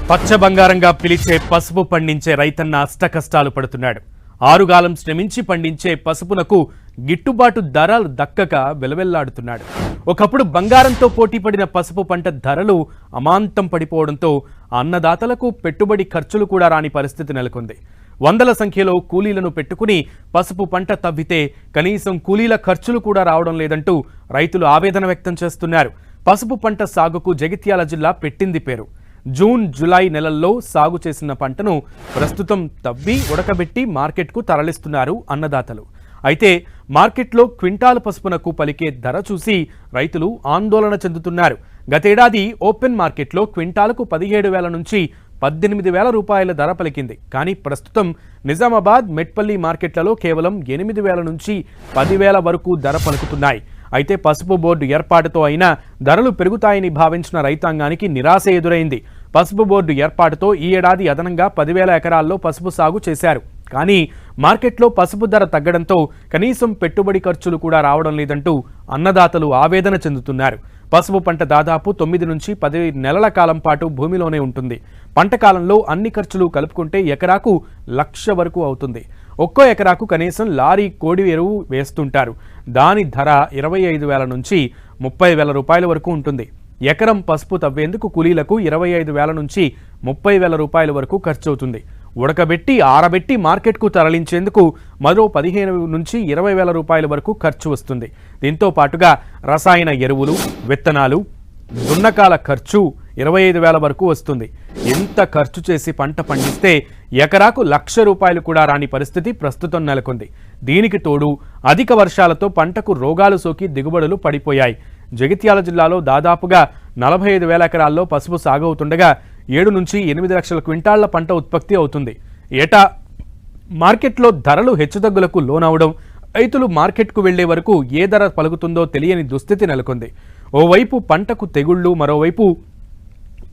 పచ్చ బంగారంగా పిలిచే పసుపు పండించే రైతన్న అష్టకష్టాలు పడుతున్నాడు. ఆరుగాలం శ్రమించి పండించే పసుపునకు గిట్టుబాటు ధరలు దక్కక వెలవెల్లాడుతున్నాడు. ఒకప్పుడు బంగారంతో పోటీపడిన పసుపు పంట ధరలు అమాంతం పడిపోవడంతో అన్నదాతలకు పెట్టుబడి ఖర్చులు కూడా రాని పరిస్థితి నెలకొంది. వందల సంఖ్యలో కూలీలను పెట్టుకుని పసుపు పంట తవ్వితే కనీసం కూలీల ఖర్చులు కూడా రావడం లేదంటూ రైతులు ఆవేదన వ్యక్తం చేస్తున్నారు. పసుపు పంట సాగుకు జగిత్యాల జిల్లా పెట్టింది పేరు. జూన్ జూలై నెలల్లో సాగు చేసిన పంటను ప్రస్తుతం తవ్వి ఉడకబెట్టి మార్కెట్కు తరలిస్తున్నారు అన్నదాతలు. అయితే మార్కెట్లో క్వింటాల్ పసుపునకు పలికే ధర చూసి రైతులు ఆందోళన చెందుతున్నారు. గతేడాది ఓపెన్ మార్కెట్లో క్వింటాలకు 17,000 నుంచి 18,000 రూపాయల ధర పలికింది. కానీ ప్రస్తుతం నిజామాబాద్, మెట్పల్లి మార్కెట్లలో కేవలం 8,000 నుంచి 10,000 వరకు ధర పలుకుతున్నాయి. అయితే పసుపు బోర్డు ఏర్పాటుతో అయినా ధరలు పెరుగుతాయని భావించిన రైతాంగానికి నిరాశ ఎదురైంది. పసుపు బోర్డు ఏర్పాటుతో ఈ ఏడాది అదనంగా 10,000 ఎకరాల్లో పసుపు సాగు చేశారు. కానీ మార్కెట్లో పసుపు ధర తగ్గడంతో కనీసం పెట్టుబడి ఖర్చులు కూడా రావడం లేదంటూ అన్నదాతలు ఆవేదన చెందుతున్నారు. పసుపు పంట దాదాపు 9 నుంచి 10 నెలల కాలం పాటు భూమిలోనే ఉంటుంది. పంట కాలంలో అన్ని ఖర్చులు కలుపుకుంటే ఎకరాకు 1,00,000 వరకు అవుతుంది. ఒక్కో ఎకరాకు కనీసం లారీ కోడి ఎరువు వేస్తుంటారు. దాని ధర 25,000 నుంచి 30,000 రూపాయల వరకు ఉంటుంది. ఎకరం పసుపు తవ్వేందుకు కూలీలకు 25,000 నుంచి 30,000 రూపాయల వరకు ఖర్చు అవుతుంది. ఉడకబెట్టి ఆరబెట్టి మార్కెట్కు తరలించేందుకు మరో 15 నుంచి 20,000 రూపాయల వరకు ఖర్చు వస్తుంది. దీంతో పాటుగా రసాయన ఎరువులు, విత్తనాలు, దున్నకాల ఖర్చు 25,000 వరకు వస్తుంది. ఎంత ఖర్చు చేసి పంట పండిస్తే ఎకరాకు 1,00,000 రూపాయలు కూడా రాని పరిస్థితి ప్రస్తుతం నెలకొంది. దీనికి తోడు అధిక వర్షాలతో పంటకు రోగాలు సోకి దిగుబడులు పడిపోయాయి. జగిత్యాల జిల్లాలో దాదాపుగా 45,000 ఎకరాల్లో పసుపు సాగవుతుండగా 7 నుంచి 8 లక్షల క్వింటాళ్ల పంట ఉత్పత్తి అవుతుంది. ఏటా మార్కెట్లో ధరలు హెచ్చుతగ్గులకు లోనవడం, రైతులు మార్కెట్కు వెళ్లే వరకు ఏ ధర పలుకుతుందో తెలియని దుస్థితి నెలకొంది. ఓవైపు పంటకు తెగుళ్లు, మరోవైపు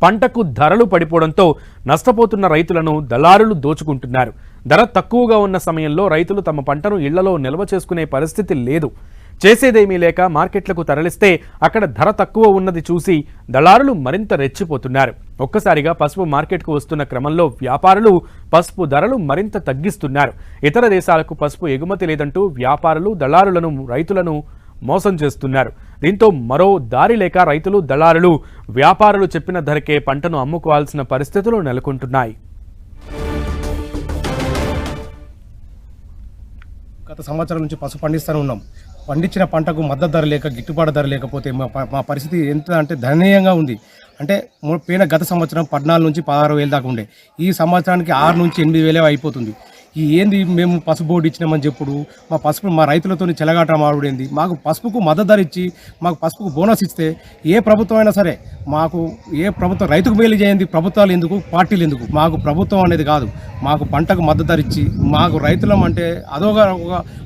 పంటకు ధరలు పడిపోవడంతో నష్టపోతున్న రైతులను దళారులు దోచుకుంటున్నారు. ధర తక్కువగా ఉన్న సమయంలో రైతులు తమ పంటను ఇళ్లలో నిల్వ చేసుకునే పరిస్థితి లేదు. చేసేదేమీ లేక మార్కెట్లకు తరలిస్తే అక్కడ ధర తక్కువ ఉన్నది చూసి దళారులు మరింత రెచ్చిపోతున్నారు. ఒక్కసారిగా పసుపు మార్కెట్కు వస్తున్న క్రమంలో వ్యాపారులు పసుపు ధరలు మరింత తగ్గిస్తున్నారు. ఇతర దేశాలకు పసుపు ఎగుమతి లేదంటూ వ్యాపారులు దళారులను, రైతులను మోసం చేస్తున్నారు. దీంతో మరో దారి లేక రైతులు, దళారులు, వ్యాపారులు చెప్పిన ధరకే పంటను అమ్ముకోవాల్సిన పరిస్థితులు నెలకొంటున్నాయి. గత సంవత్సరం నుంచి పసుపు పండిస్తూనే ఉన్నాం. పండించిన పంటకు మద్దతు ధర లేక, గిట్టుబాటు ధర లేకపోతే మా పరిస్థితి ఎంత అంటే దయనీయంగా ఉంది. అంటే పోయిన గత సంవత్సరం 14 నుంచి 16,000 దాకా ఉండే, ఈ సంవత్సరానికి 6 నుంచి 8,000 అయిపోతుంది. ఈ ఏంది మేము పసుపు బోర్డు ఇచ్చినామని చెప్పుడు మా రైతులతో చెలగాట మారుడేంది. మాకు పసుపుకు మద్దతు ధర ఇచ్చి మాకు పసుపుకు బోనస్ ఇస్తే ఏ ప్రభుత్వం అయినా సరే, మాకు ఏ ప్రభుత్వం రైతుకు మేలు చేయండి, ప్రభుత్వాలు ఎందుకు, పార్టీలు ఎందుకు, మాకు ప్రభుత్వం అనేది కాదు. మాకు పంటకు మద్దతు ధర ఇచ్చి మాకు రైతులం అంటే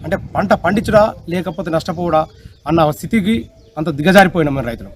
అంటే పంట పండించడా లేకపోతే నష్టపోవడా అన్న స్థితికి అంత దిగజారిపోయినాం మేము రైతులం.